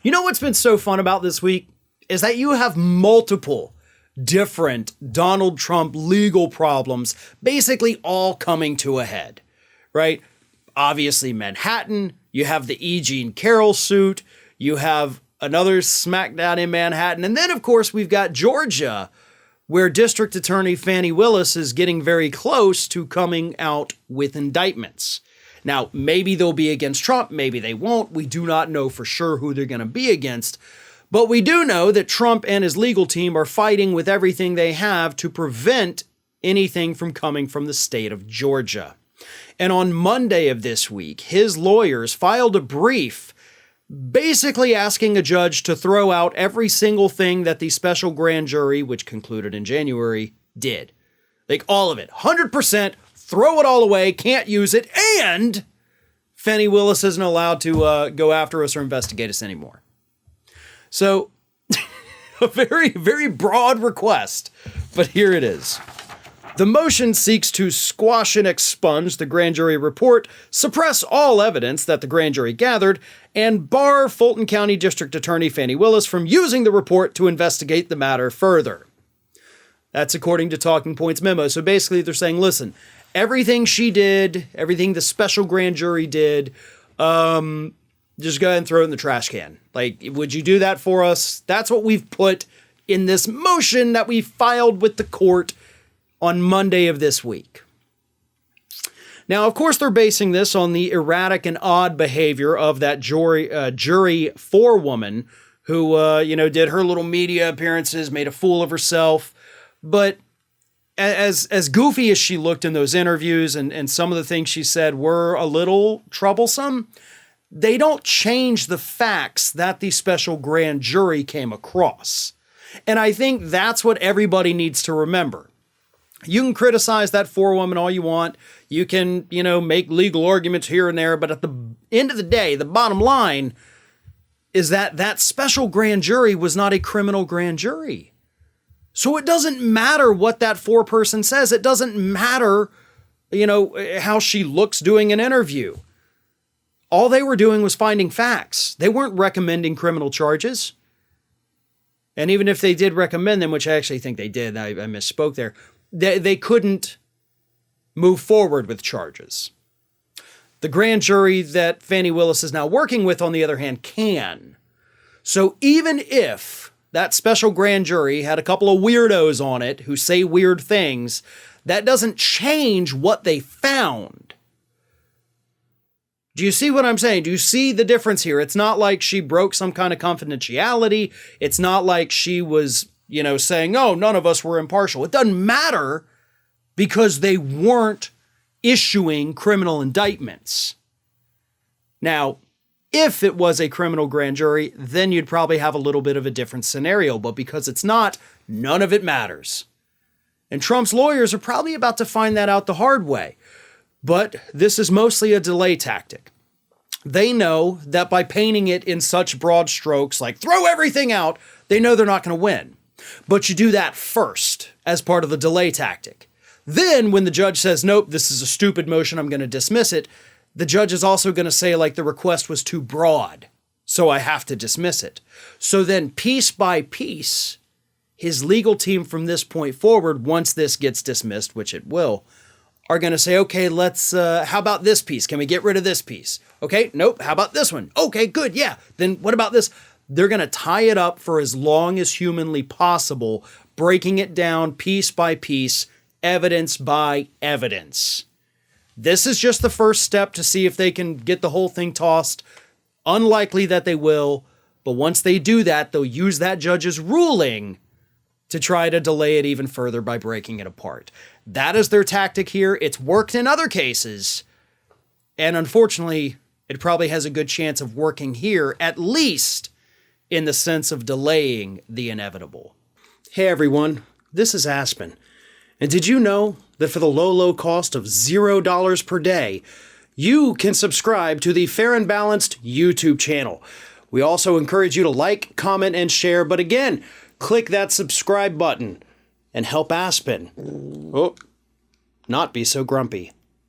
You know what's been so fun about this week is that you have multiple different Donald Trump legal problems basically all coming to a head, right? Obviously Manhattan, you have the Eugene Carol suit, you have another smackdown in Manhattan, and then of course we've got Georgia, where District Attorney Fanny Willis is getting very close to coming out with indictments. Now, maybe they'll be against Trump, maybe they won't. We do not know for sure who they're going to be against. But we do know that Trump and his legal team are fighting with everything they have to prevent anything from coming from the state of Georgia. And on Monday of this week, his lawyers filed a brief basically asking a judge to throw out every single thing that the special grand jury, which concluded in January, did. Like all of it, 100%, throw it all away, can't use it, and Fanny Willis isn't allowed to go after us or investigate us anymore. So, a very, very broad request, but here it is. The motion seeks to squash and expunge the grand jury report, suppress all evidence that the grand jury gathered, and bar Fulton County District Attorney Fanny Willis from using the report to investigate the matter further. That's according to Talking Points memo. So basically they're saying, listen, everything she did, everything the special grand jury did, just go ahead and throw it in the trash can. Like, would you do that for us? That's what we've put in this motion that we filed with the court on Monday of this week. Now, of course, they're basing this on the erratic and odd behavior of that jury forewoman who, did her little media appearances, made a fool of herself. But as goofy as she looked in those interviews and some of the things she said were a little troublesome, they don't change the facts that the special grand jury came across. And I think that's what everybody needs to remember. You can criticize that forewoman all you want. You can, make legal arguments here and there. But at the end of the day, the bottom line is that that special grand jury was not a criminal grand jury. So it doesn't matter what that foreperson says. It doesn't matter, how she looks doing an interview. All they were doing was finding facts. They weren't recommending criminal charges. And even if they did recommend them, which I actually think they did, I misspoke there, they couldn't move forward with charges. The grand jury that Fanny Willis is now working with, on the other hand, can. So even if that special grand jury had a couple of weirdos on it who say weird things, that doesn't change what they found. Do you see what I'm saying? Do you see the difference here? It's not like she broke some kind of confidentiality. It's not like she was, saying, oh, none of us were impartial. It doesn't matter because they weren't issuing criminal indictments. Now, if it was a criminal grand jury, then you'd probably have a little bit of a different scenario. But because it's not, none of it matters. And Trump's lawyers are probably about to find that out the hard way. But this is mostly a delay tactic. They know that by painting it in such broad strokes, like throw everything out, they know they're not going to win. But you do that first as part of the delay tactic. Then when the judge says, nope, this is a stupid motion, I'm going to dismiss it, the judge is also going to say, like, the request was too broad, so I have to dismiss it. So then piece by piece, his legal team from this point forward, once this gets dismissed, which it will, are going to say, okay, let's, how about this piece? Can we get rid of this piece? Okay, nope. How about this one? Okay, good. Yeah. Then what about this? They're going to tie it up for as long as humanly possible, breaking it down piece by piece, evidence by evidence. This is just the first step to see if they can get the whole thing tossed. Unlikely that they will, but once they do that, they'll use that judge's ruling to try to delay it even further by breaking it apart. That is their tactic here. It's worked in other cases. And unfortunately, it probably has a good chance of working here, at least in the sense of delaying the inevitable. Hey everyone, this is Aspen. And did you know that for the low cost of $0 per day, you can subscribe to the Fair and Balanced YouTube channel? We also encourage you to like, comment, and share. But again, click that subscribe button and help Aspen not be so grumpy.